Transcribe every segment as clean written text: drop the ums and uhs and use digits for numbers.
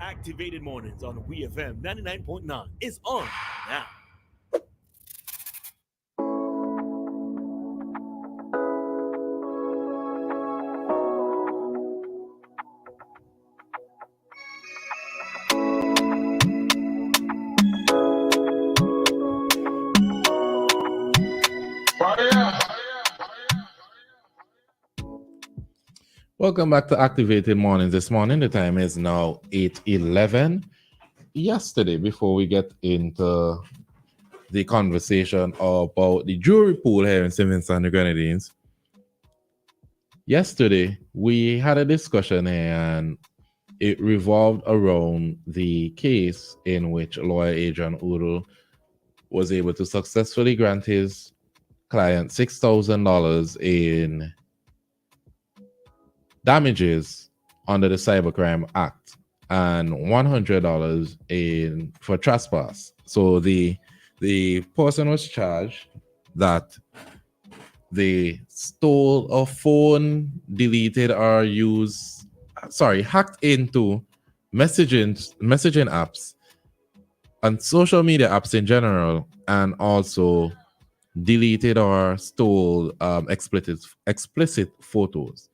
Activated Mornings on WEFM 99.9 is on now. Welcome back to Activated Mornings. This morning, the time is now 8:11. Yesterday, before we get into the conversation about the jury pool here in Simmons and the Grenadines, yesterday we had a discussion here and it revolved around the case in which lawyer Adrian Udall was able to successfully grant his client $6,000 in damages under the Cybercrime Act and $100 in for trespass. So the person was charged that they stole a phone, deleted or hacked into messaging apps and social media apps in general, and also deleted or stole explicit photos.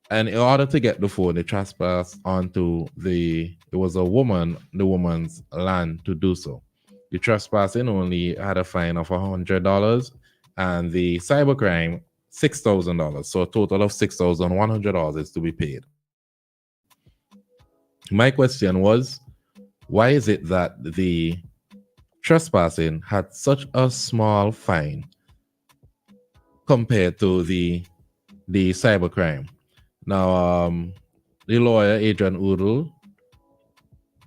And in order to get the phone, they trespassed onto the woman's land to do so. The trespassing only had a fine of $100 and the cybercrime $6,000. So a total of $6,100 is to be paid. My question was, why is it that the trespassing had such a small fine compared to the cybercrime? Now, the lawyer, Adrian Udall,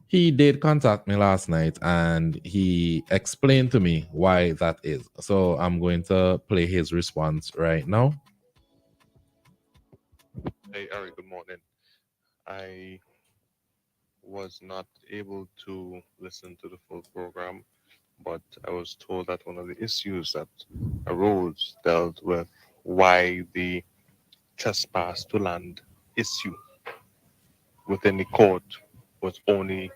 he did contact me last night and he explained to me why that is. So I'm going to play his response right now. Hey, Ari, good morning. I was not able to listen to the full program, but I was told that one of the issues that arose dealt with why the trespass to land issue within the court was only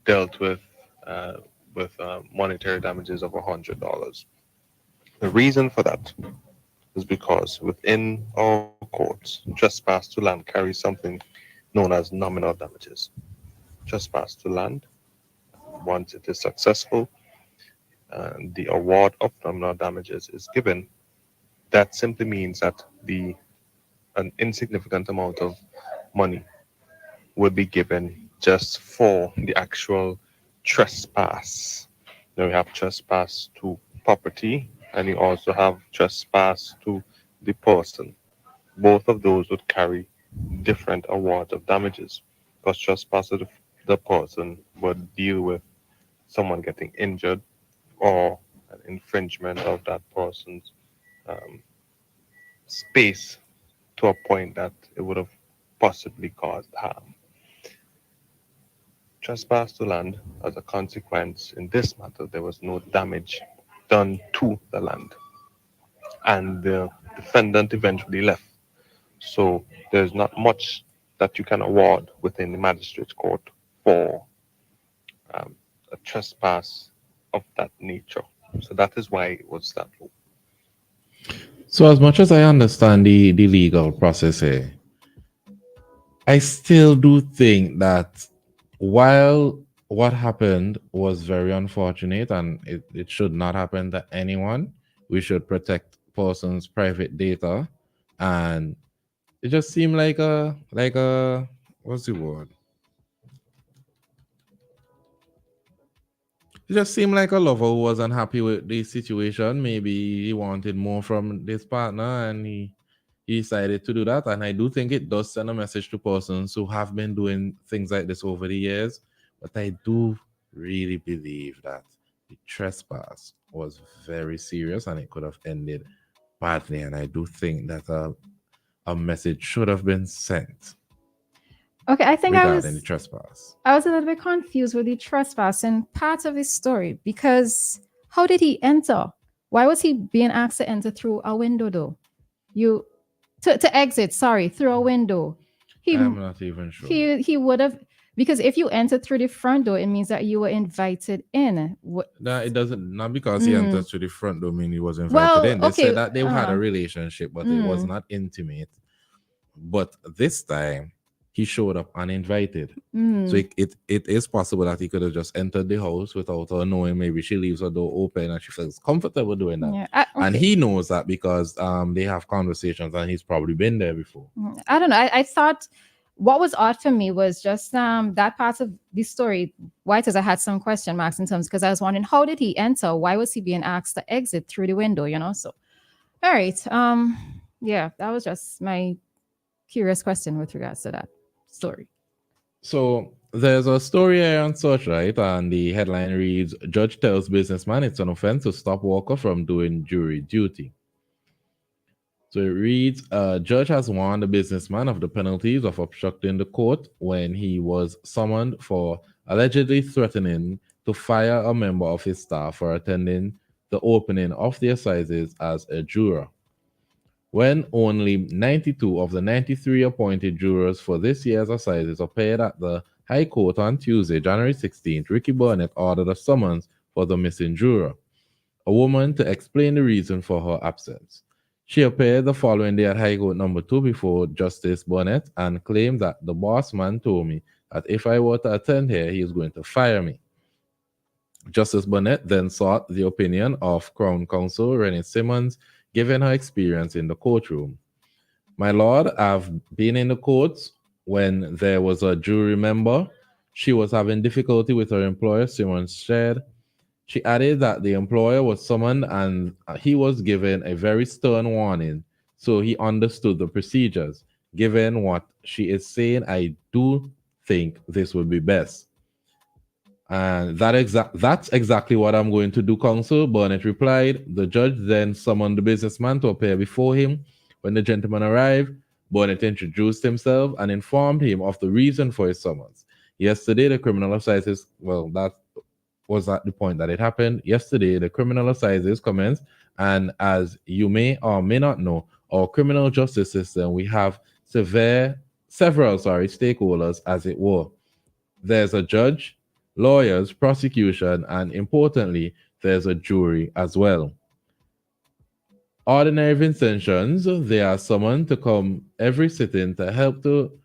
dealt with monetary damages of $100. The reason for that is because within our courts, trespass to land carries something known as nominal damages. Trespass to land, once it is successful, and the award of nominal damages is given, that simply means that an insignificant amount of money would be given just for the actual trespass. Now we have trespass to property, and you also have trespass to the person. Both of those would carry different awards of damages, because trespass to the person would deal with someone getting injured or an infringement of that person's space to a point that it would have possibly caused harm. Trespass to land, as a consequence, in this matter, there was no damage done to the land, and the defendant eventually left. So there's not much that you can award within the magistrate's court for a trespass of that nature. So that is why it was that low. So as much as I understand the legal process here, I still do think that while what happened was very unfortunate and it should not happen to anyone, we should protect persons' private data. And it just seemed like a what's the word? It just seemed like a lover who was unhappy with the situation. Maybe he wanted more from this partner and he decided to do that. And I do think it does send a message to persons who have been doing things like this over the years. But I do really believe that the trespass was very serious and it could have ended badly. And I do think that a message should have been sent. Okay, I think regarding the trespass. I was a little bit confused with the trespass and part of his story, because how did he enter? Why was he being asked to enter through a window though? To exit, sorry, through a window. I'm not even sure. he would have, because if you entered through the front door, it means that you were invited in. No, it doesn't. Not because he entered through the front door mean he was invited Well, in. They okay, said that they had a relationship, but it was not intimate. But this time, he showed up uninvited. So it is possible that he could have just entered the house without her knowing. Maybe she leaves her door open and she feels comfortable doing that. Yeah, And he knows that because they have conversations and he's probably been there before. I don't know. I thought what was odd for me was just that part of the story. Why? Because I had some question marks in terms, because I was wondering, how did he enter? Why was he being asked to exit through the window? So all right. Yeah, that was just my curious question with regards to that story. So there's a story here on Searchlight, and the headline reads, Judge tells businessman it's an offense to stop Walker from doing jury duty. So it reads, judge has warned the businessman of the penalties of obstructing the court when he was summoned for allegedly threatening to fire a member of his staff for attending the opening of the assizes as a juror. When only 92 of the 93 appointed jurors for this year's assizes appeared at the High Court on Tuesday, January 16th, Ricky Burnett ordered a summons for the missing juror, a woman, to explain the reason for her absence. She appeared the following day at High Court number 2 before Justice Burnett and claimed that the boss man told me that if I were to attend here, he is going to fire me. Justice Burnett then sought the opinion of Crown Counsel Renee Simmons, given her experience in the courtroom. My lord, I've been in the courts when there was a jury member. She was having difficulty with her employer, Simmons shared. She added that the employer was summoned and he was given a very stern warning, so he understood the procedures. Given what she is saying, I do think this would be best. And that's exactly what I'm going to do, counsel, Burnett replied. The judge then summoned the businessman to appear before him. When the gentleman arrived, Burnett introduced himself and informed him of the reason for his summons. Yesterday, the criminal assizes, well, that was at the point that it happened. Yesterday, the criminal assizes commenced, and as you may or may not know, our criminal justice system, we have several stakeholders, as it were. There's a judge, lawyers, prosecution, and importantly, there's a jury as well. Ordinary Vincentians, they are summoned to come every sitting to help to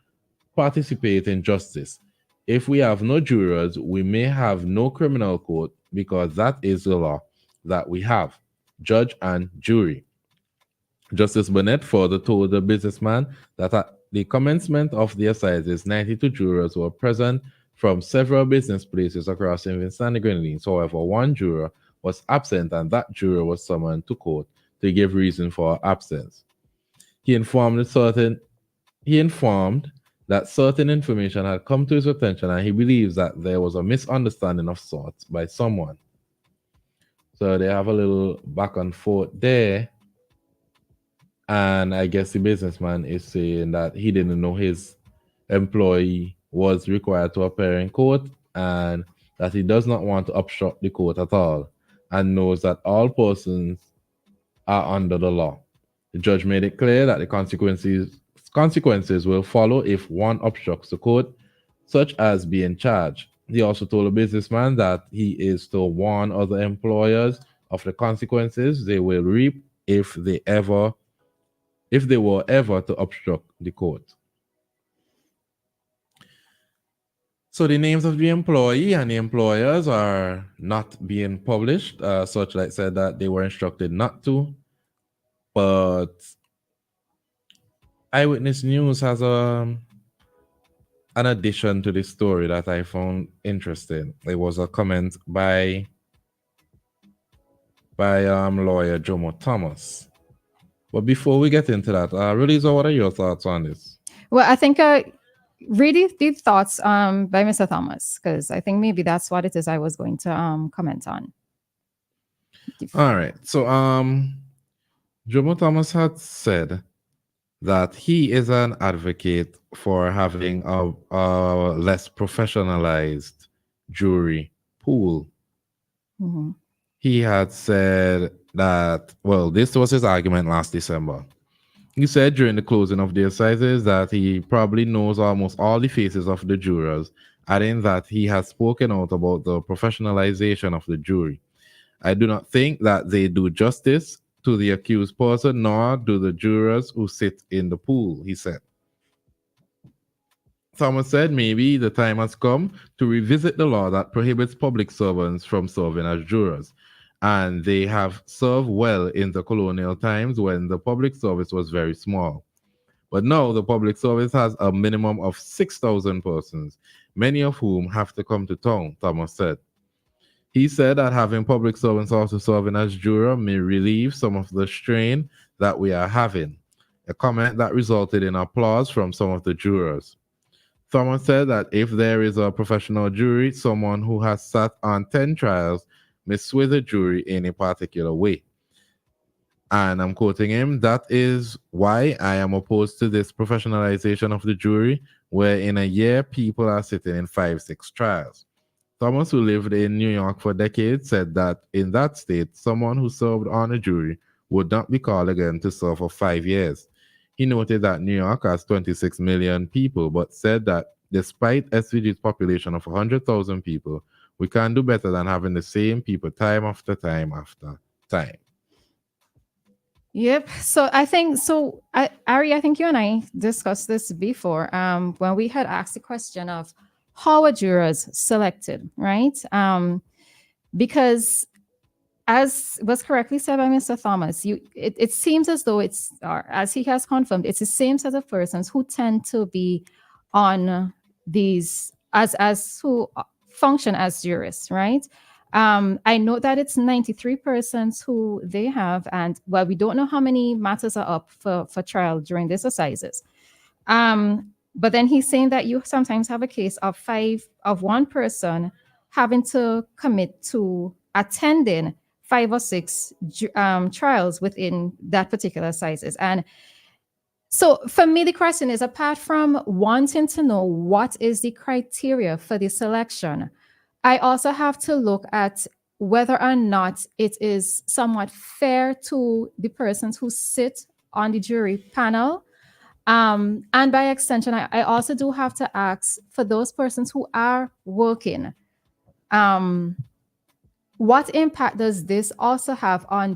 participate in justice. If we have no jurors, we may have no criminal court because that is the law that we have, judge and jury. Justice Burnett further told the businessman that at the commencement of the assizes, 92 jurors were present from several business places across Inverness and the Grenadines. However, one juror was absent and that juror was summoned to court to give reason for her absence. He informed that certain information had come to his attention and he believes that there was a misunderstanding of sorts by someone. So they have a little back and forth there. And I guess the businessman is saying that he didn't know his employee was required to appear in court and that he does not want to obstruct the court at all and knows that all persons are under the law. The judge made it clear that the consequences will follow if one obstructs the court, such as being charged. He also told the businessman that he is to warn other employers of the consequences they will reap if they were ever to obstruct the court. So the names of the employee and the employers are not being published. Searchlight said that they were instructed not to, but Eyewitness News has an addition to this story that I found interesting. It was a comment by lawyer Jomo Thomas. But before we get into that, Roleza, what are your thoughts on this? Well, I think really the thoughts by Mr. Thomas, because I think maybe that's what it is I was going to comment on. All right. So Jomo Thomas had said that he is an advocate for having a less professionalized jury pool. Mm-hmm. He had said that, well, this was his argument last December, He said during the closing of the assizes that he probably knows almost all the faces of the jurors, adding that he has spoken out about the professionalization of the jury. I do not think that they do justice to the accused person, nor do the jurors who sit in the pool, he said. Thomas said maybe the time has come to revisit the law that prohibits public servants from serving as jurors. And they have served well in the colonial times when the public service was very small. But now the public service has a minimum of 6,000 persons, many of whom have to come to town, Thomas said. He said that having public servants also serving as juror may relieve some of the strain that we are having, a comment that resulted in applause from some of the jurors. Thomas said that if there is a professional jury, someone who has sat on 10 trials may sway the jury in a particular way. And I'm quoting him, that is why I am opposed to this professionalization of the jury, where in a year people are sitting in 5-6 trials. Thomas, who lived in New York for decades, said that in that state, someone who served on a jury would not be called again to serve for 5 years. He noted that New York has 26 million people, but said that despite SVG's population of 100,000 people, we can do better than having the same people time after time after time. Yep. So Ari, I think you and I discussed this before when we had asked the question of how are jurors selected, right? Because as was correctly said by Mr. Thomas, it seems as though it's, or as he has confirmed, it's the same set of persons who tend to be on these, as who function as jurists, right? I know that it's 93 persons who they have, and well, we don't know how many matters are up for trial during this assizes. But then he's saying that you sometimes have a case of one person having to commit to attending 5 or 6 trials within that particular assizes. And so for me, the question is, apart from wanting to know what is the criteria for the selection, I also have to look at whether or not it is somewhat fair to the persons who sit on the jury panel. And by extension, I also do have to ask for those persons who are working, what impact does this also have on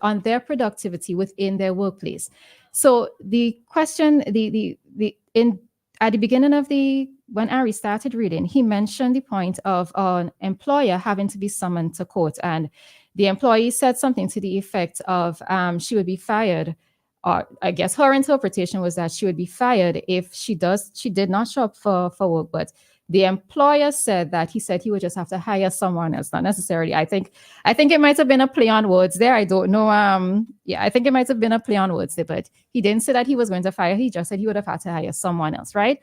on their productivity within their workplace? So the question, at the beginning of when Ari started reading, he mentioned the point of an employer having to be summoned to court, and the employee said something to the effect of she would be fired, or I guess her interpretation was that she would be fired if she did not show up for work. But the employer said that he would just have to hire someone else, not necessarily. I think it might have been a play on words there. I don't know. I think it might have been a play on words there, but he didn't say that he was going to fire. He just said he would have had to hire someone else, right?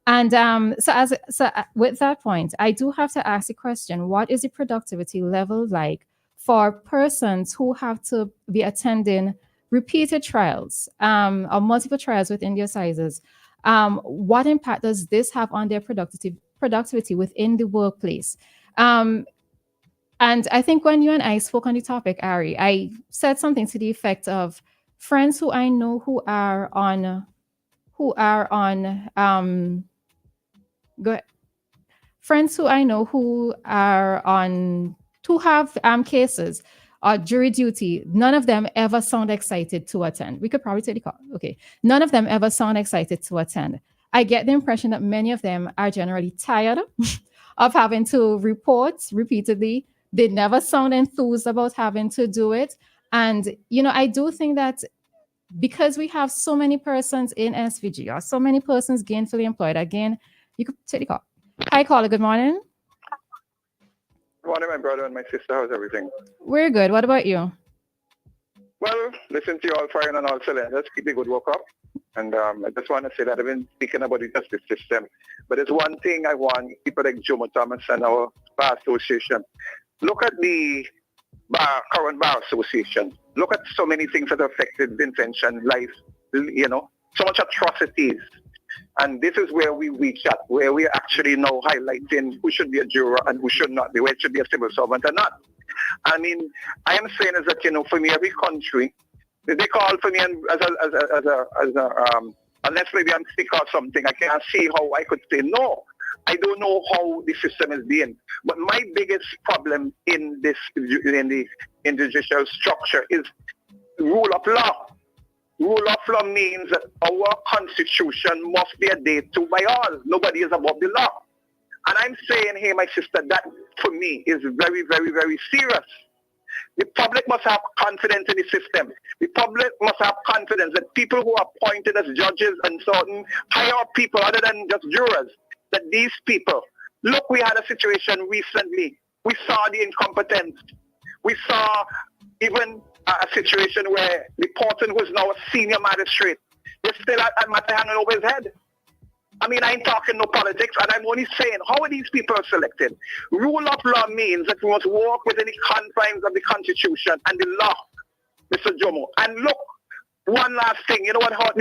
And so with that point, I do have to ask the question: what is the productivity level like for persons who have to be attending repeated trials or multiple trials within the assizes? What impact does this have on their productivity within the workplace? And I think when you and I spoke on the topic, Ari, I said something to the effect of friends who I know who are on who have cases or jury duty. None of them ever sound excited to attend. We could probably take the call. Okay. None of them ever sound excited to attend. I get the impression that many of them are generally tired of having to report repeatedly. They never sound enthused about having to do it. And, I do think that because we have so many persons in SVG or so many persons gainfully employed, again, you could take the call. Hi, caller. Good morning. Good morning, my brother and my sister. How's everything? We're good. What about you? Well, listen to you all firing on all cylinders. Keep the good work up. And I just want to say that I've been speaking about the justice system. But there's one thing I want people like Jomo Thomas and our Bar Association. Look at the current Bar Association. Look at so many things that affected Vincentian life, so much atrocities. And this is where we reach at, where we are actually now highlighting who should be a juror and who should not be, where it should be a civil servant or not. I mean, I am saying is that, for me, every country They call for me and unless maybe I'm sick or something, I can't see how I could say no. I don't know how the system is being. But my biggest problem in the judicial structure is rule of law. Rule of law means that our constitution must be adhered to by all. Nobody is above the law. And I'm saying here, my sister, that for me is very, very, very serious. The public must have confidence in the system. The public must have confidence that people who are appointed as judges and certain higher people other than just jurors, that these people, look, we had a situation recently. We saw the incompetence. We saw even a situation where the person who is now a senior magistrate is still at matter hanging over his head. I mean, I ain't talking no politics, and I'm only saying, how are these people selected? Rule of law means that we must walk within the confines of the Constitution and the law, Mr. Jomo. And look, one last thing, you know what hurt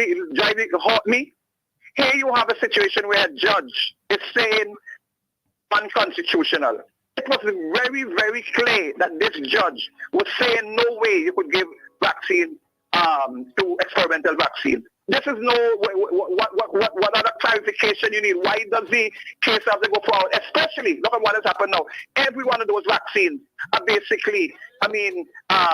me? Here you have a situation where a judge is saying unconstitutional. It was very, very clear that this judge was saying no way you could give vaccine to experimental vaccine. This is no, what other clarification you need? Why does the case have to go forward? Especially, look at what has happened now. Every one of those vaccines are basically,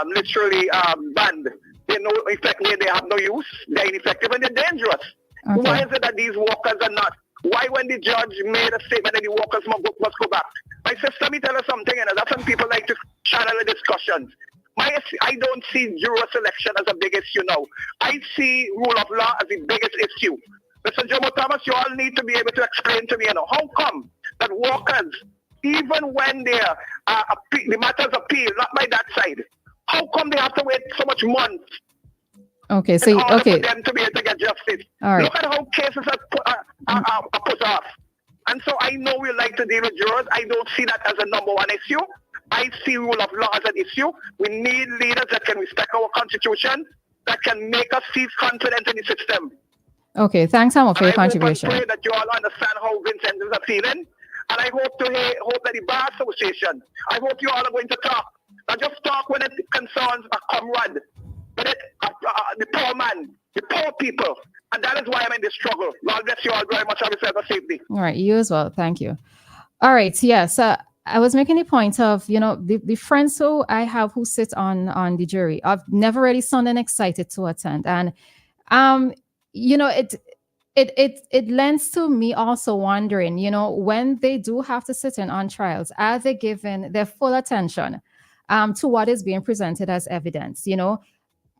literally banned. They no effect, they have no use, they're ineffective, and they're dangerous. Okay. Why is it that these workers are not? Why when the judge made a statement that the workers must go back? My sister, let me tell her something, and that's when people like to channel the discussions. I don't see juror selection as a big issue now. I see rule of law as the biggest issue. Mr. Jomo Thomas, you all need to be able to explain to me, how come that workers, even when the matters appeal, not by that side, how come they have to wait so much months? Okay, so for them to be able to get justice. All right. Look at how cases are put off. And so I know we like to deal with jurors. I don't see that as a number one issue. I see rule of law as an issue. We need leaders that can respect our constitution, that can make us feel confident in the system. Okay, thanks, Samo, for your contribution. I hope and pray that you all understand how Vincent is feeling. And I hope that the Bar Association, I hope you all are going to talk. Not just talk when it concerns a comrade, but the poor man, the poor people. And that is why I'm in this struggle. Lord bless you all very much. Have yourself a safety. All right, you as well. Thank you. All right, yes. I was making the point of, the friends who I have who sit on the jury, I've never really sounded excited to attend. And, it lends to me also wondering, when they do have to sit in on trials, are they given their full attention to what is being presented as evidence,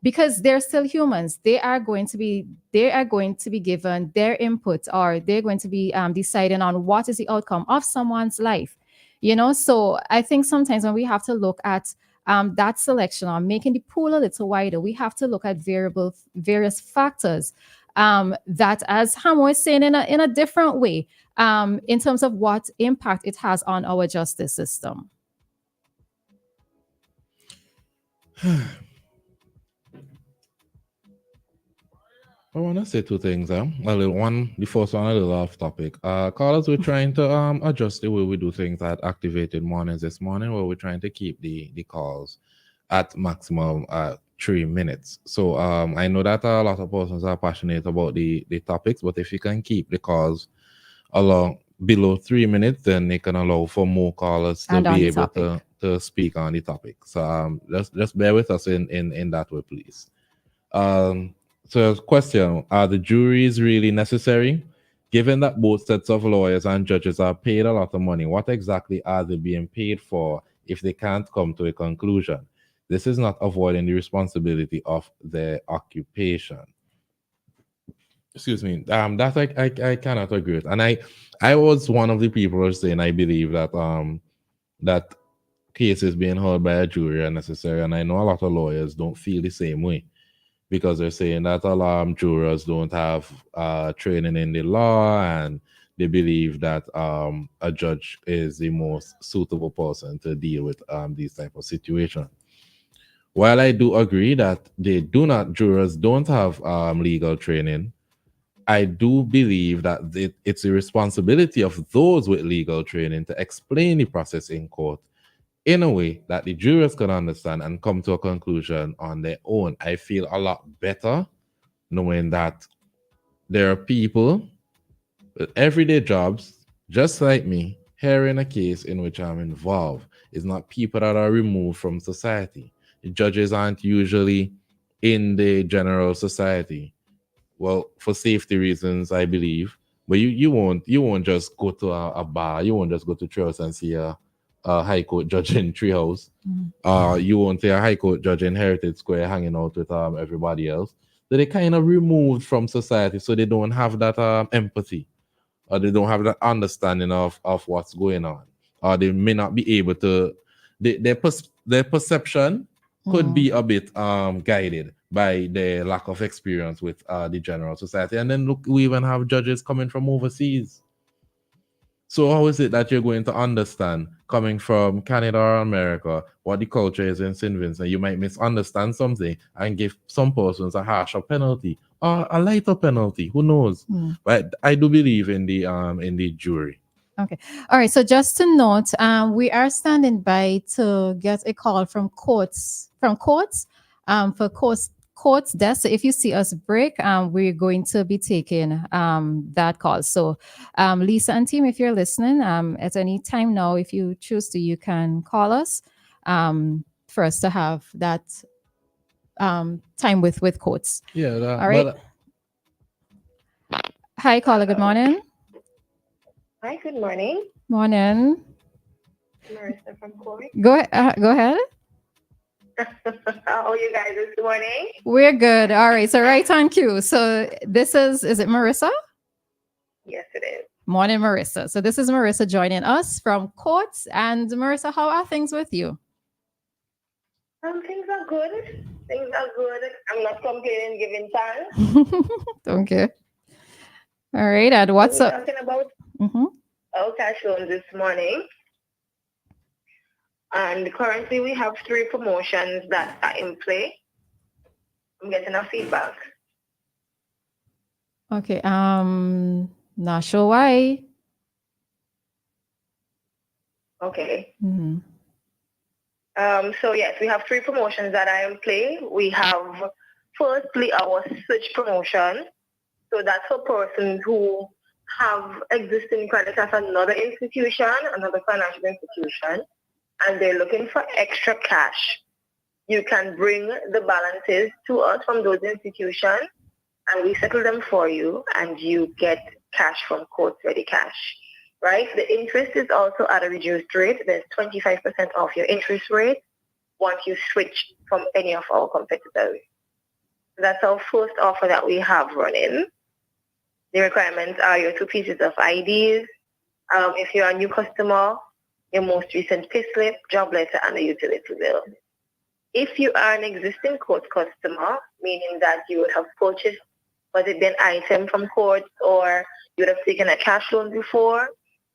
because they're still humans. They are going to be given their input, or they're going to be deciding on what is the outcome of someone's life. So I think sometimes when we have to look at that selection or making the pool a little wider, we have to look at various factors that, as Hamo is saying in a different way, in terms of what impact it has on our justice system. I want to say two things. The first one, a little off topic. Callers, we're trying to adjust the way we do things at Activated Mornings this morning, where we're trying to keep the calls at maximum 3 minutes. So I know that a lot of persons are passionate about the topics, but if you can keep the calls below 3 minutes, then they can allow for more callers to be able to speak on the topic. So just bear with us in that way, please. So question, are the juries really necessary? Given that both sets of lawyers and judges are paid a lot of money, what exactly are they being paid for if they can't come to a conclusion? This is not avoiding the responsibility of their occupation. Excuse me, that I cannot agree with. And I was one of the people who saying I believe that that cases being heard by a jury are necessary, and I know a lot of lawyers don't feel the same way, because they're saying that a lot of jurors don't have training in the law, and they believe that a judge is the most suitable person to deal with these type of situations. While I do agree that jurors don't have legal training, I do believe that it's the responsibility of those with legal training to explain the process in court in a way that the jurors can understand and come to a conclusion on their own. I feel a lot better knowing that there are people with everyday jobs, just like me, hearing a case in which I'm involved. It's not people that are removed from society. The judges aren't usually in the general society. Well, for safety reasons, I believe. But you won't just go to a bar. You won't just go to Treehouse and see a high court judge in Treehouse. You won't see a high court judge in Heritage Square hanging out with everybody else. So they kind of removed from society, so they don't have that empathy, or they don't have that understanding of what's going on, or they may not be able to. Their perception could be a bit guided by the lack of experience with the general society. And then look, we even have judges coming from overseas. So how is it that you're going to understand coming from Canada or America what the culture is in St. Vincent? You might misunderstand something and give some persons a harsher penalty or a lighter penalty. Who knows? But I do believe in the jury. Okay. All right. So just to note, we are standing by to get a call from courts for courts desk. So if you see us break, we're going to be taking that call. So Lisa and team, if you're listening, at any time now, if you choose to, you can call us for us to have that time with courts. Yeah. All right. Hi, caller. Good morning. Hi, good morning. Morning. Marissa from Corey. Go ahead. How are you guys this morning? We're good. All right. So right on cue. So this is it Marissa? Yes, it is. Morning, Marissa. So this is Marissa joining us from courts. And Marissa, how are things with you? Things are good. Things are good. I'm not complaining, giving thanks. Okay. All right. And what's We're up? talking about our cash loans this morning. And currently we have 3 promotions that are in play. I'm getting a feedback. Okay. Not sure why. Okay. So yes, we have 3 promotions that are in play. We have firstly our switch promotion. So that's for persons who have existing credit at another institution, another financial institution, and they're looking for extra cash. You can bring the balances to us from those institutions, and we settle them for you, and you get cash from court ready cash, right? The interest is also at a reduced rate. There's 25% off your interest rate once you switch from any of our competitors. That's our first offer that we have running. The requirements are your 2 pieces of IDs. If you're a new customer, your most recent payslip, job letter, and a utility bill. If you are an existing court customer, meaning that you would have purchased, was it an item from court, or you would have taken a cash loan before,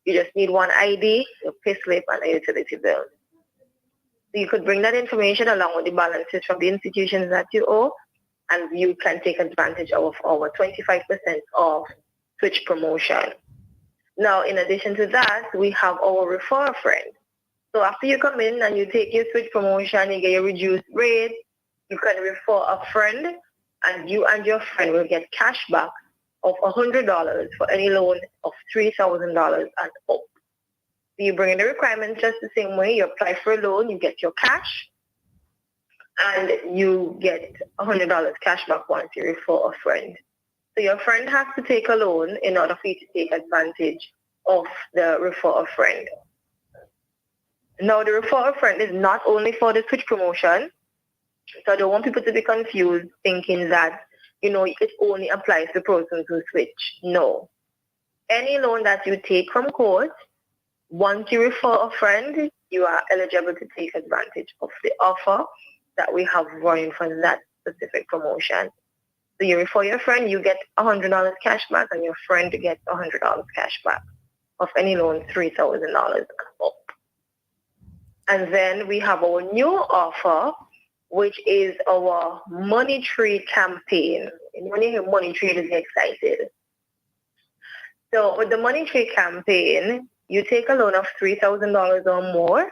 you just need 1 ID, your payslip, and a utility bill. So you could bring that information along with the balances from the institutions that you owe, and you can take advantage of our 25% off switch promotion. Now, in addition to that, we have our refer a friend. So after you come in and you take your switch promotion, you get your reduced rate, you can refer a friend, and you and your friend will get cash back of $100 for any loan of $3,000 and up. So you bring in the requirements just the same way. You apply for a loan, you get your cash, and you get $100 cash back once you refer a friend. So your friend has to take a loan in order for you to take advantage of the refer a friend. Now, the refer a friend is not only for the switch promotion, so I don't want people to be confused thinking that, it only applies to persons who switch. No. Any loan that you take from court, once you refer a friend, you are eligible to take advantage of the offer that we have running for that specific promotion. So you refer your friend, you get $100 cash back, and your friend gets $100 cash back of any loan $3,000 and up. And then we have our new offer, which is our Money Tree campaign. And when you hear Money Tree, you get excited. So with the Money Tree campaign, you take a loan of $3,000 or more,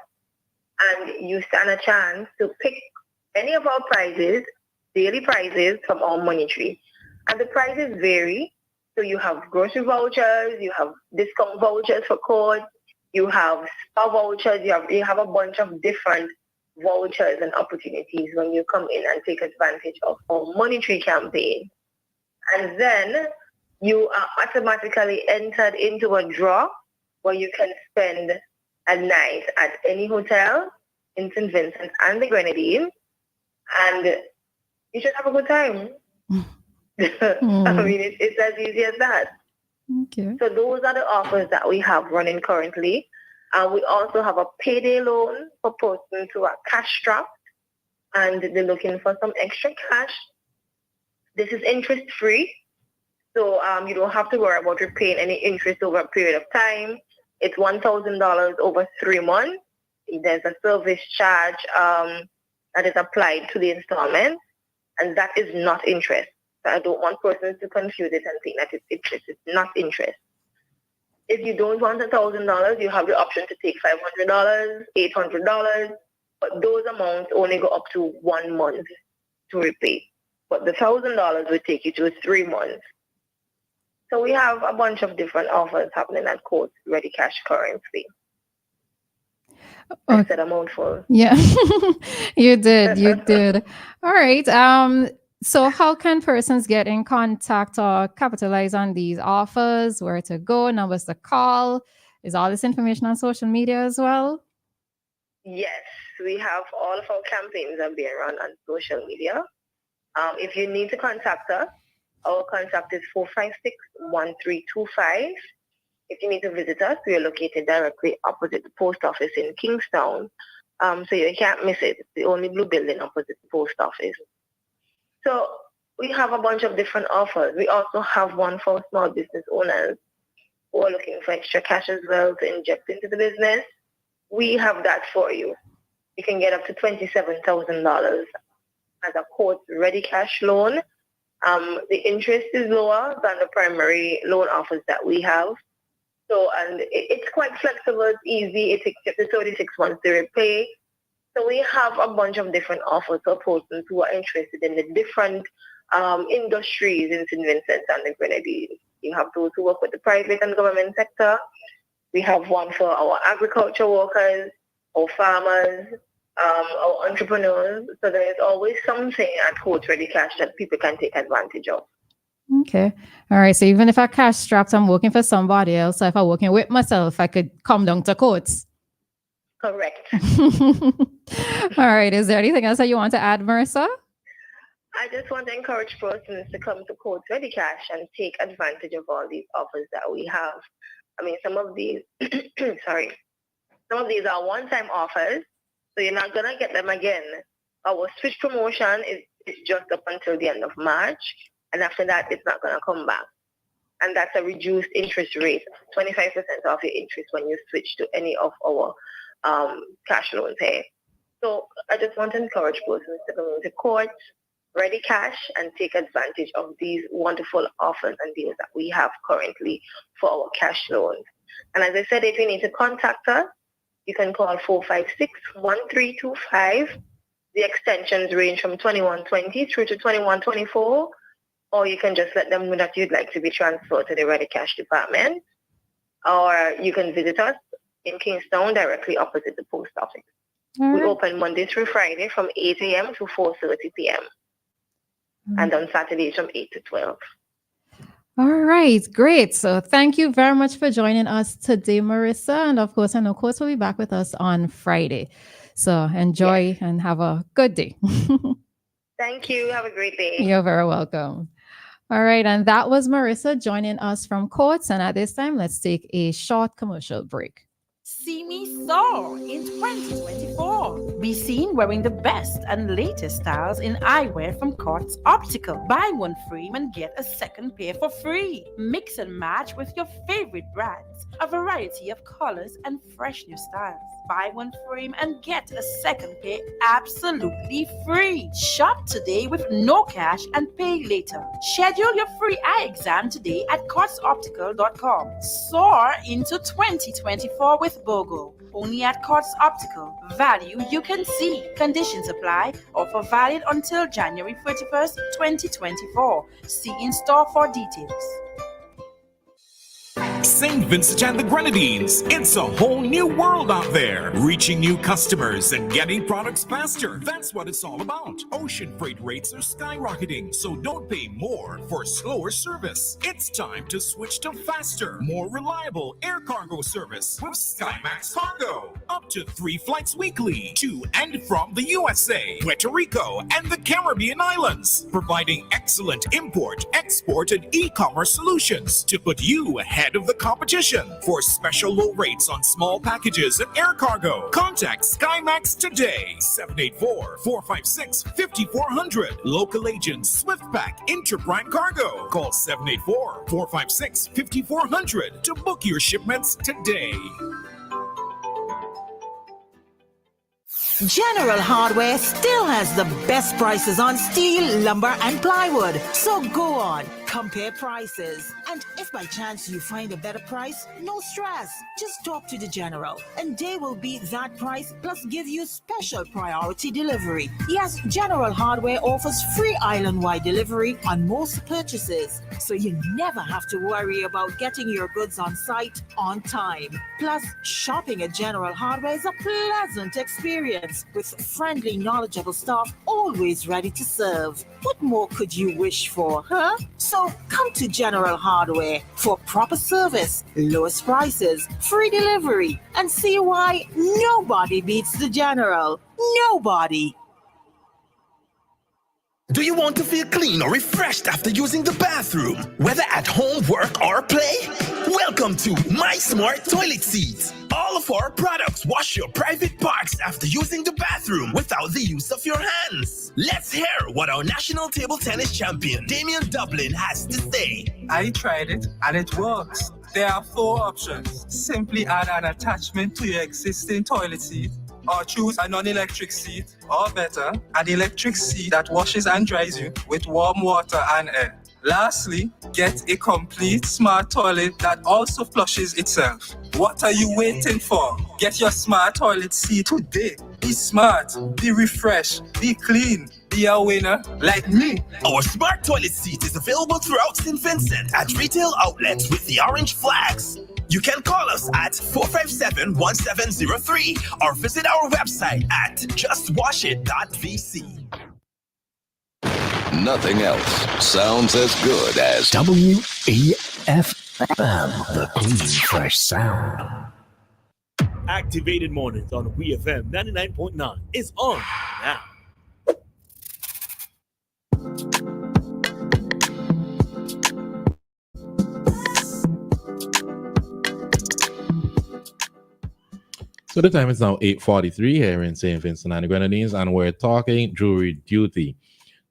and you stand a chance to pick any of our prizes, daily prizes from our money tree. And the prizes vary. So you have grocery vouchers, you have discount vouchers for codes, you have spa vouchers, you have a bunch of different vouchers and opportunities when you come in and take advantage of our money tree campaign. And then you are automatically entered into a draw where you can spend a night at any hotel in St. Vincent and the Grenadines, and you should have a good time. I mean, it's as easy as that. Okay. So those are the offers that we have running currently. And we also have a payday loan for persons who are cash strapped and they're looking for some extra cash. This is interest free. So you don't have to worry about repaying any interest over a period of time. It's $1,000 over 3 months. There's a service charge that is applied to the installment, and that is not interest. So I don't want persons to confuse it and think that it's interest. It's not interest. If you don't want $1,000, you have the option to take $500, $800, but those amounts only go up to 1 month to repay. But the $1,000 will take you to 3 months. So we have a bunch of different offers happening at Courts Ready Cash currently. I said a mouthful. Yeah, you did. You did. All right. So how can persons get in contact or capitalize on these offers? Where to go? Numbers to call? Is all this information on social media as well? Yes, we have all of our campaigns are being run on social media. If you need to contact us, our contact is 456-1325. If you need to visit us, we are located directly opposite the post office in Kingstown. So you can't miss it. It's the only blue building opposite the post office. So we have a bunch of different offers. We also have one for small business owners who are looking for extra cash as well to inject into the business. We have that for you. You can get up to $27,000 as a court-ready cash loan. The interest is lower than the primary loan offers that we have. So, and it's quite flexible, it's easy, it takes up to 36 months to repay. So we have a bunch of different offers for persons who are interested in the different industries in St. Vincent and the Grenadines. You have those who work with the private and government sector. We have one for our agriculture workers, our farmers, our entrepreneurs. So there is always something at Court Ready Cash that people can take advantage of. Okay. All right. So even if I cash strapped, I'm working for somebody else. So if I'm working with myself, I could come down to Courts. Correct. All right. Is there anything else that you want to add, Marissa? I just want to encourage persons to come to Court Ready Cash and take advantage of all these offers that we have. I mean, some of these, some of these are one-time offers, so you're not going to get them again. Our switch promotion is just up until the end of March, and after that, it's not going to come back. And that's a reduced interest rate, 25% off your interest when you switch to any of our cash loans here. So I just want to encourage persons to come into Court Ready Cash and take advantage of these wonderful offers and deals that we have currently for our cash loans. And as I said, if you need to contact us, you can call 456-1325. The extensions range from 2120 through to 2124, or you can just let them know that you'd like to be transferred to the Ready Cash department, or you can visit us in Kingstown directly opposite the post office. All We right. open Monday through Friday from 8 a.m. to 4:30 p.m. and on Saturdays from 8 to 12. All right, great. So thank you very much for joining us today, Marissa. And of course, I know Courts will be back with us on Friday. So enjoy and have a good day. Thank you. Have a great day. You're very welcome. All right, and that was Marissa joining us from Courts. And at this time, let's take a short commercial break. See me soar in 2024. Be seen wearing the best and latest styles in eyewear from Courts Optical. Buy one frame and get a second pair for free. Mix and match with your favorite brands, a variety of colors and fresh new styles. Buy one frame and get a second pair absolutely free. Shop today with no cash and pay later. Schedule your free eye exam today at cotsoptical.com. Soar into 2024 with BOGO. Only at Cots Optical. Value you can see. Conditions apply. Offer valid until January 31st, 2024. See in store for details. St. Vincent and the Grenadines. It's a whole new world out there. Reaching new customers and getting products faster. That's what it's all about. Ocean freight rates are skyrocketing, so don't pay more for slower service. It's time to switch to faster, more reliable air cargo service with SkyMax Cargo. Up to 3 flights weekly to and from the USA, Puerto Rico, and the Caribbean islands. Providing excellent import, export, and e-commerce solutions to put you ahead of the competition. For special low rates on small packages and air cargo, contact SkyMax today. 784-456-5400. Local agents SwiftPack Interprime Cargo. Call 784-456-5400 to book your shipments today. General Hardware still has the best prices on steel, lumber, and plywood. So go on, compare prices. And if by chance you find a better price, no stress. Just talk to the General, and they will beat that price plus give you special priority delivery. Yes, General Hardware offers free island-wide delivery on most purchases, so you never have to worry about getting your goods on site on time. Plus, shopping at General Hardware is a pleasant experience with friendly, knowledgeable staff always ready to serve. What more could you wish for, huh? So come to General Hardware for proper service, lowest prices, free delivery, and see why nobody beats the General. Nobody. Do you want to feel clean or refreshed after using the bathroom, whether at home, work, or play? Welcome to My Smart Toilet Seats. All of our products wash your private parts after using the bathroom without the use of your hands. Let's hear what our national table tennis champion, Damian Dublin, has to say. I tried it and it works. There are 4 options. Simply add an attachment to your existing toilet seat, or choose a non-electric seat, or better, an electric seat that washes and dries you with warm water and air. Lastly, get a complete smart toilet that also flushes itself. What are you waiting for? Get your smart toilet seat today. Be smart, be refreshed, be clean, be a winner like me. Our smart toilet seat is available throughout St. Vincent at retail outlets with the orange flags. You can call us at 457-1703 or visit our website at justwashit.vc. Nothing else sounds as good as WEFM, the clean, fresh sound. Activated Mornings on WEFM 99.9 is on now. So the time is now 8:43 here in St. Vincent and the Grenadines, and we're talking jury duty.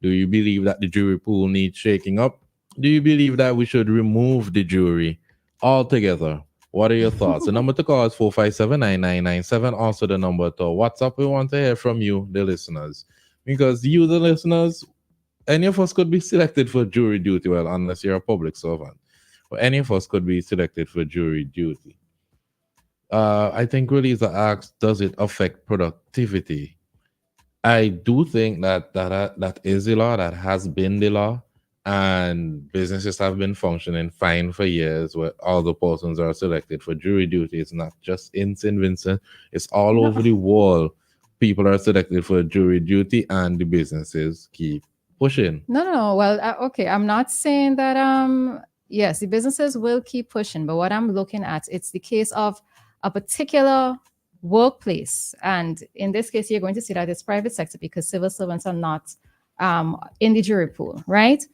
Do you believe that the jury pool needs shaking up? Do you believe that we should remove the jury altogether? What are your thoughts? The number to call is 457-9997. Also the number to WhatsApp. We want to hear from you, the listeners. Because you, the listeners, any of us could be selected for jury duty. Well, unless you're a public servant. But any of us could be selected for jury duty. I think Roleza asks, does it affect productivity? I do think that is the law, that has been the law, and businesses have been functioning fine for years where all the persons are selected for jury duty. It's not just in St. Vincent, it's all over the world. People are selected for jury duty and the businesses keep pushing. No. Well, okay, I'm not saying that, yes, the businesses will keep pushing, but what I'm looking at, it's the case of a particular workplace. And in this case, you're going to see that it's private sector because civil servants are not in the jury pool, right?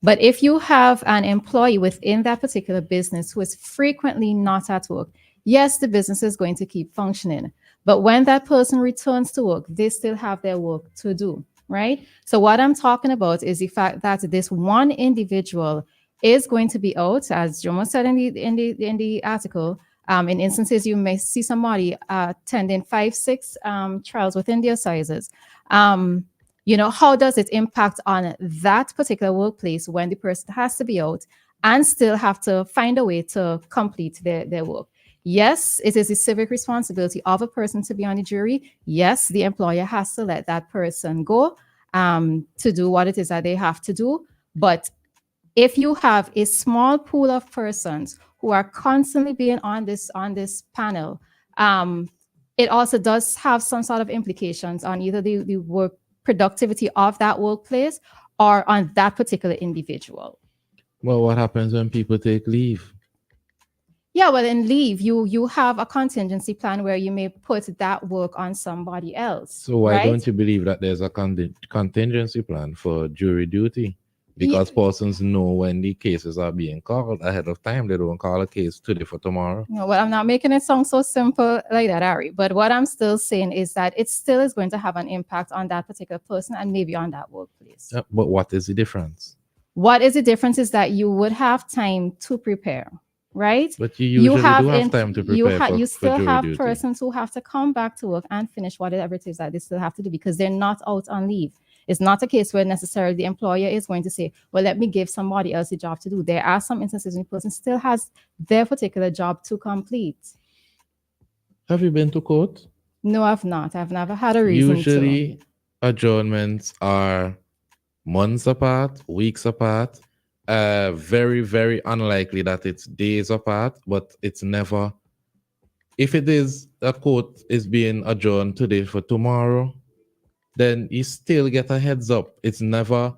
But if you have an employee within that particular business who is frequently not at work, yes, the business is going to keep functioning. But when that person returns to work, they still have their work to do, right? So what I'm talking about is the fact that this one individual is going to be out, as Jomo said in the article, In instances, you may see somebody attending 5, 6 trials within their sizes. How does it impact on that particular workplace when the person has to be out and still have to find a way to complete their work? Yes, it is a civic responsibility of a person to be on the jury. Yes, the employer has to let that person go to do what it is that they have to do. But if you have a small pool of persons who are constantly being on this panel, it also does have some sort of implications on either the work productivity of that workplace or on that particular individual. Well, what happens when people take leave? Yeah, well, in leave, you have a contingency plan where you may put that work on somebody else. So why right? don't you believe that there's a contingency plan for jury duty? Because persons know when the cases are being called ahead of time. They don't call a case today for tomorrow. No, well, I'm not making it sound so simple like that, Ari. But what I'm still saying is that it still is going to have an impact on that particular person and maybe on that workplace. But what is the difference? What is the difference is that you would have time to prepare, right? But you usually do have time to prepare you for still jury have duty. persons who have to come back to work and finish whatever it is that they still have to do because they're not out on leave. It's not a case where necessarily the employer is going to say, well, let me give somebody else a job to do. There are some instances when the person still has their particular job to complete. Have you been to court? No, I've not. I've never had a reason Usually, adjournments are months apart, weeks apart. Very, very unlikely that it's days apart, but it's never. If it is a court is being adjourned today for tomorrow, then you still get a heads up. It's never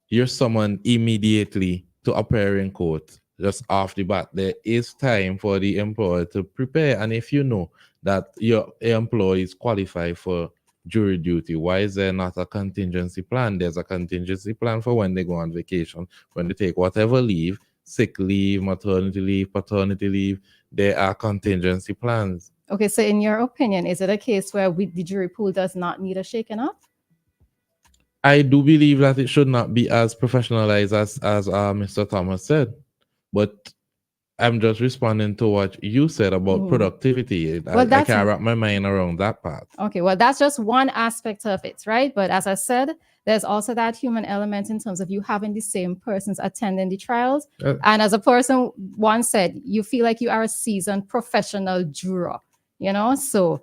you're summoned immediately to appear in court just off the bat. There is time for the employer to prepare. And if you know that your employees qualify for jury duty, why is there not a contingency plan? There's a contingency plan for when they go on vacation, when they take whatever leave, sick leave, maternity leave, paternity leave. There are contingency plans. Okay, so in your opinion, is it a case where the jury pool does not need a shaking up? I do believe that it should not be as professionalized as Mr. Thomas said, but I'm just responding to what you said about productivity. Well, I can't wrap my mind around that part. Okay, well, that's just one aspect of it, right? But as I said, there's also that human element in terms of you having the same persons attending the trials. And as a person once said, you feel like you are a seasoned professional juror, So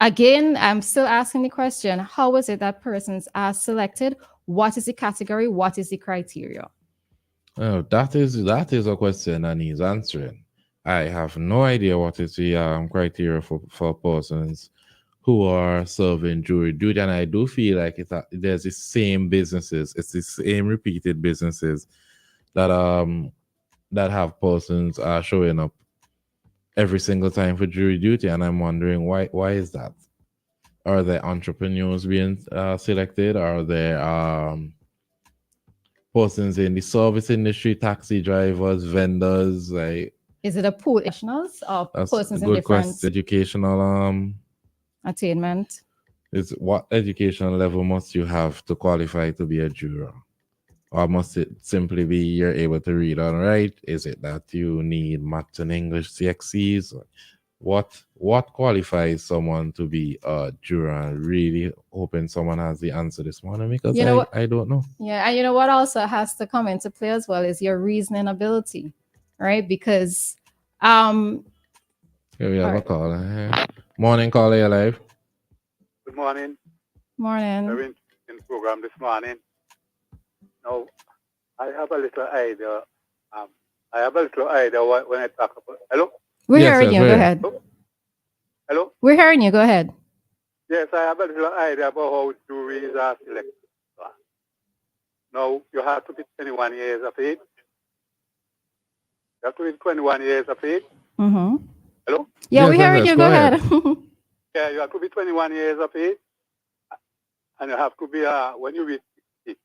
again, I'm still asking the question, how is it that persons are selected? What is the category? What is the criteria? Oh, that is a question that needs answering. I have no idea what is the criteria for persons who are serving jury duty, and I do feel like there's the same businesses, it's the same repeated businesses that have persons showing up every single time for jury duty, and I'm wondering why is that? Are there entrepreneurs being selected? Are there persons in the service industry, taxi drivers, vendors? Is it a pool of professionals or persons in different question. Educational attainment? Is what educational level must you have to qualify to be a juror? Or must it simply be you're able to read and write? Is it that you need maths and English CXCs? What qualifies someone to be a juror? I'm really hoping someone has the answer this morning because I don't know. Yeah, and you know what also has to come into play as well is your reasoning ability, right? Because here we have a call. Morning, caller, you live. Good morning. Morning. Very interesting program this morning. Now, I have a little idea. When I talk about. Hello. We're hearing you. Go ahead. Hello? We're hearing you. Go ahead. Yes, I have a little idea about how juries are selected. Now, you have to be 21 years of age. You have to be 21 years of age. Mm-hmm. Hello? Yeah, we're hearing you. Go ahead. Yeah, you have to be 21 years of age. And you have to be, when you reach 60,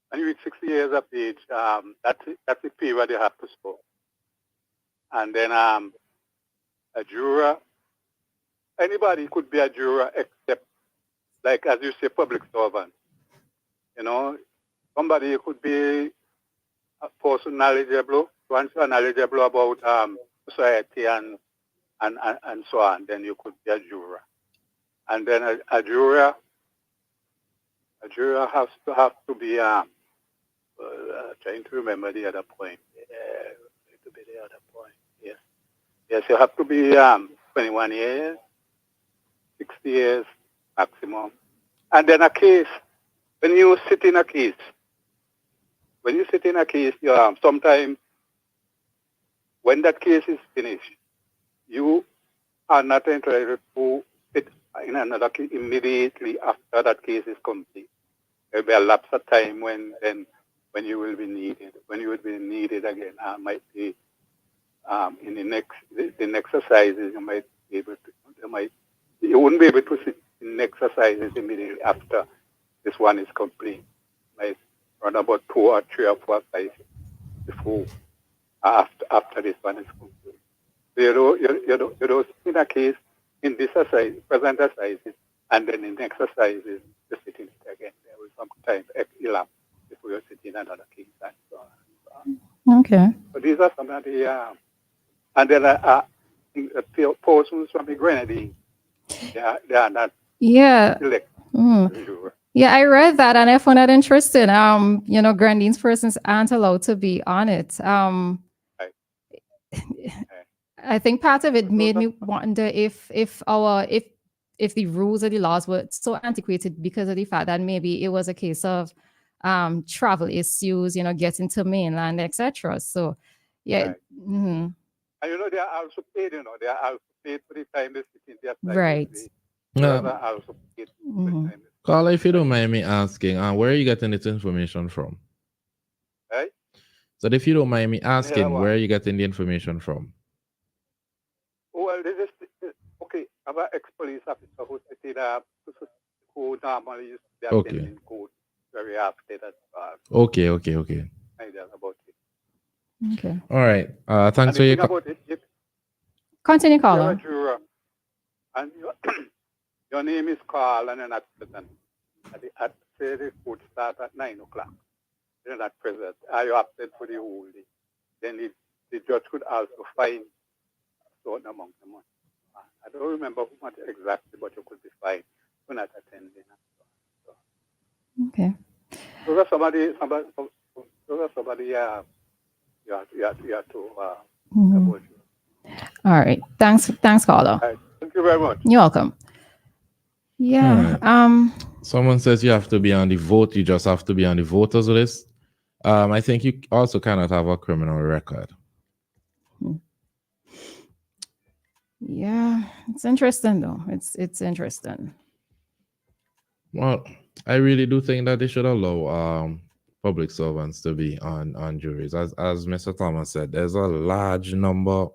when you reach 60 years of age, that's the period you have to score. And then a juror, anybody could be a juror except, like as you say, public servant. Somebody could be a person knowledgeable, once you're knowledgeable about society and so on, then you could be a juror. And then a juror has to be trying to remember the other point. Yes, you have to be 21 years, 60 years maximum. And then a case, when you sit in a case, you sometimes when that case is finished, you are not entitled to sit in another case immediately after that case is complete. There will be a lapse of time when you will be needed. When you will be needed again, might be in the next exercises you might be able to. You wouldn't be able to sit in exercises immediately after this one is complete. Might run about 2 or 3 or 4 exercises before after this one is complete. So you don't sit in a case in this exercise, present exercises, and then in the exercises you sit in it again. There will some time elapse before you sit in another case and so on. Okay. So these are some of the and then persons from the Grenadines, they are not elected. Yeah, I read that and I found that interesting. Grenadines persons aren't allowed to be on it. I think part of it made me wonder if the rules or the laws were so antiquated because of the fact that maybe it was a case of travel issues, getting to mainland, etc. So, yeah. Right. Mm-hmm. And they are also paid. They are also paid for the time they sit in their site. Right. They are also paid for the time. Carla, if you don't mind me asking, where are you getting this information from? Right. So if you don't mind me asking, where are you getting the information from? Well, this is okay. I'm an ex-police officer who normally used to be attending court very after that. Okay. Idea about it. Okay. All right. Thanks for your continue, You're a Carla. juror, and your name is Carl, and you're not present. Say the court start at 9 o'clock. You're not present. Are you opted for the whole day? Then the judge could also fine a certain amount of money. I don't remember how much exactly, but you could be fined for not attending. Okay. Those are somebody you have to avoid. All right. Thanks, Carla. Right. Thank you very much. You're welcome. Yeah. Someone says you have to be on the vote. You just have to be on the voters list. I think you also cannot have a criminal record. Yeah, it's interesting though. It's interesting. Well, I really do think that they should allow public servants to be on juries. As Mr. Thomas said, there's a large number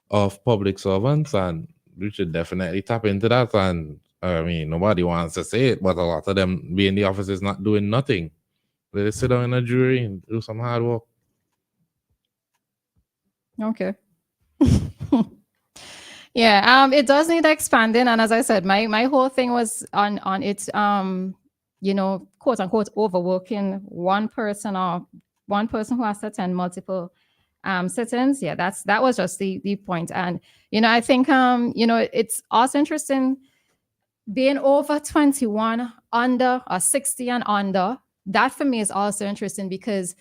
of public servants, and we should definitely tap into that. And I mean, nobody wants to say it, but a lot of them be in the offices not doing nothing. They sit down in a jury and do some hard work. Okay. Yeah, it does need expanding, and as I said, my whole thing was on it, quote unquote overworking one person who has to attend multiple sit-ins. Yeah, that was just the point. And I think it's also interesting being over 21, under or 60 and under. That for me is also interesting because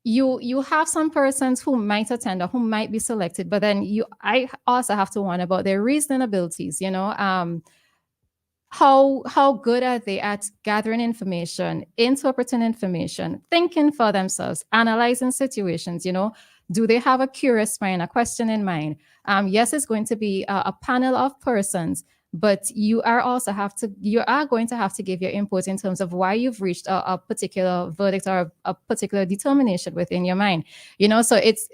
you have some persons who might attend or who might be selected, but then I also have to wonder about their reasoning abilities. How good are they at gathering information, interpreting information, thinking for themselves, analyzing situations? Do they have a curious mind, a question in mind? Yes, it's going to be a panel of persons, but you are going to have to give your input in terms of why you've reached a particular verdict or a particular determination within your mind. So it's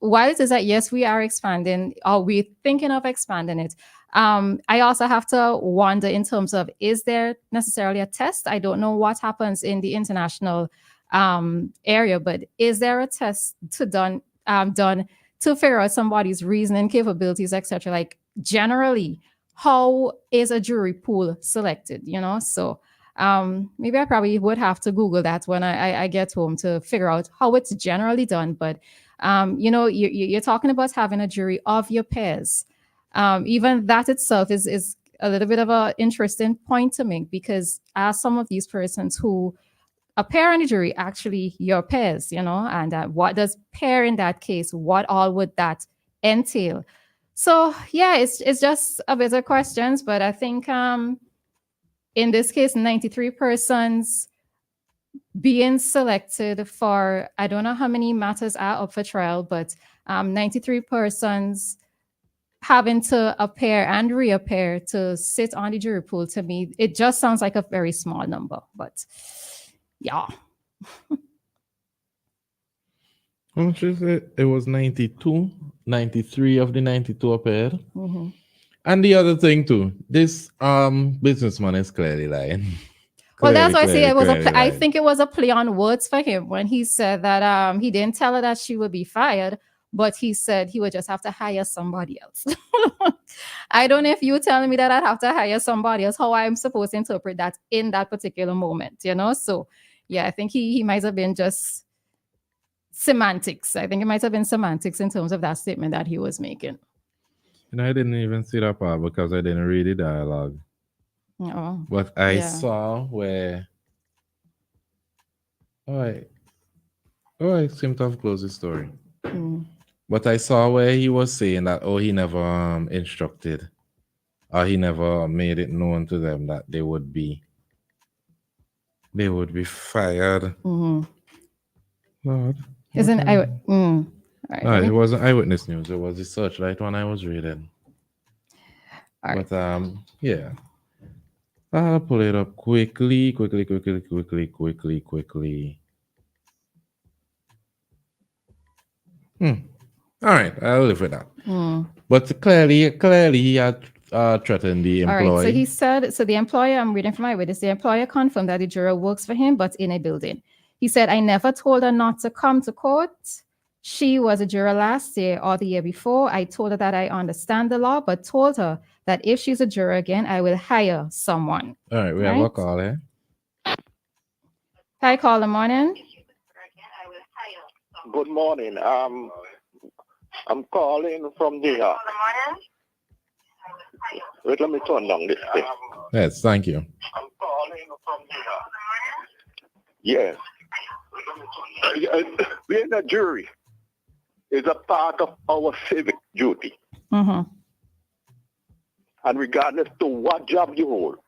while it is that yes, we are expanding, or we're thinking of expanding it. I also have to wonder in terms of, is there necessarily a test? I don't know what happens in the international area, but is there a test done to figure out somebody's reasoning capabilities, etc.? Like generally, how is a jury pool selected? So maybe I probably would have to Google that when I get home to figure out how it's generally done. But You're talking about having a jury of your peers. Even that itself is a little bit of an interesting point to make, because are some of these persons who appear on the jury actually your peers, and what does pair in that case, what all would that entail? So yeah, it's just a bit of questions, but I think in this case, 93 persons being selected for, I don't know how many matters are up for trial, but 93 persons having to appear and reappear to sit on the jury pool, to me, it just sounds like a very small number. But yeah. How much is it? It was 92. 93 of the 92 appeared. Mm-hmm. And the other thing too, this businessman is clearly lying. Well, that's why I say it was I think it was a play on words for him when he said that he didn't tell her that she would be fired, but he said he would just have to hire somebody else. I don't know if you're telling me that I'd have to hire somebody else, how I'm supposed to interpret that in that particular moment, So yeah, I think he might have been just semantics. I think it might have been semantics in terms of that statement that he was making. I didn't even see that part because I didn't read the dialogue. Oh, but I saw where I seem to have closed the story. But I saw where he was saying that he never instructed, or he never made it known to them that they would be fired. Lord, isn't right, no, it wasn't Eyewitness News. It was the Searchlight one I was reading. All right. But yeah. I'll pull it up quickly. All right, I'll live with that. But clearly he had threatened the employee. All right, so he said, the employer, I'm reading from my witness, the employer confirmed that the juror works for him, but in a building. He said, I never told her not to come to court. She was a juror last year or the year before. I told her that I understand the law, but told her that if she's a juror again, I will hire someone. All right, we have a call here. Hi, call. Good morning. Good morning. I'm calling from the. Wait, let me turn down this thing. Yes, thank you. I'm calling from the. Yes. Being a jury is a part of our civic duty. Mm-hmm. And regardless to what job you hold,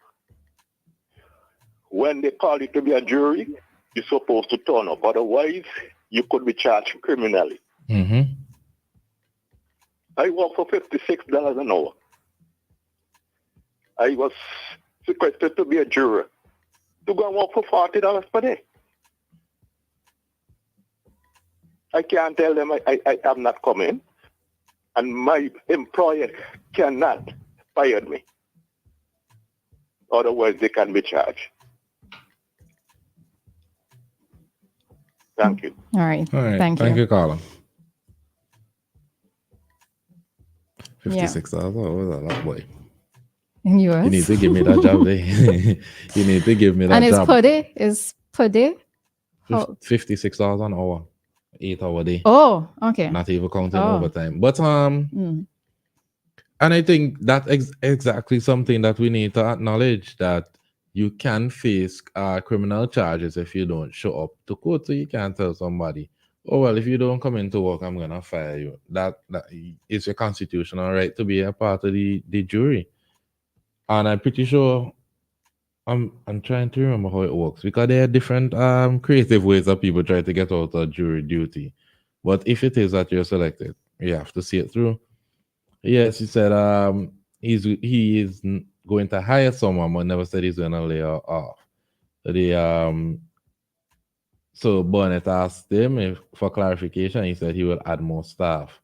when they call you to be a jury, you're supposed to turn up. Otherwise, you could be charged criminally. Mm-hmm. I work for $56 an hour. I was requested to be a juror to go and work for $40 per day. I can't tell them I am not coming, and my employer cannot fire me. Otherwise, they can be charged. Thank you. All right. Thank you, Carla. $56. Yeah. Oh, was a lot, boy. In yours? You need to give me that job, eh? You need to give me that and job. And it's per day? $56 an hour. 8-hour day. Oh, okay. Not even counting overtime. But and I think that's exactly something that we need to acknowledge, that you can face criminal charges if you don't show up to court. So you can't tell somebody, oh well, if you don't come into work, I'm gonna fire you. That is your constitutional right to be a part of the jury. And I'm pretty sure I'm trying to remember how it works, because there are different creative ways that people try to get out of jury duty. But if it is that you're selected, you have to see it through. Yes, he said he is going to hire someone, but never said he's going to lay her off. So Burnett asked him for clarification. He said he will add more staff.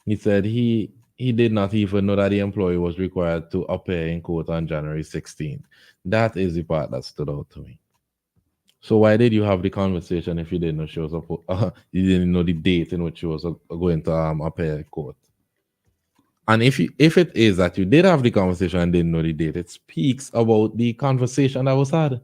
He said he did not even know that the employee was required to appear in court on January 16th. That is the part that stood out to me. So why did you have the conversation if you didn't know she was you didn't know the date in which she was going to appear in court? And if it is that you did have the conversation and didn't know the date, it speaks about the conversation that was had.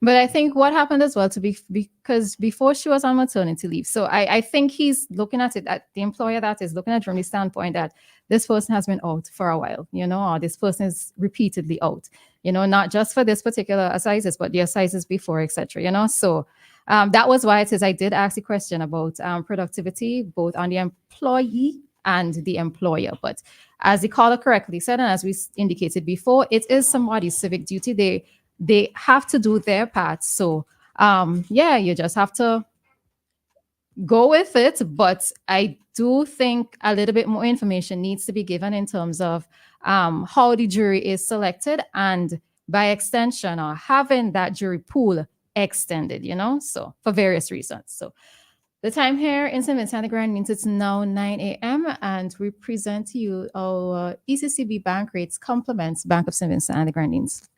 But I think what happened as well to be because before she was on maternity leave, so I think he's looking at it at the employer that is looking at it from the standpoint that this person has been out for a while, or this person is repeatedly out, not just for this particular assizes, but the assizes before, etc. So that was why it is I did ask the question about productivity, both on the employee and the employer. But as the caller correctly said, and as we indicated before, it is somebody's civic duty. They have to do their part. So you just have to go with it. But I do think a little bit more information needs to be given in terms of how the jury is selected, and by extension, or having that jury pool extended, so for various reasons. So the time here in St. Vincent and the Grenadines, it's now 9 a.m. and we present to you our ECCB bank rates complements Bank of St. Vincent and the Grenadines.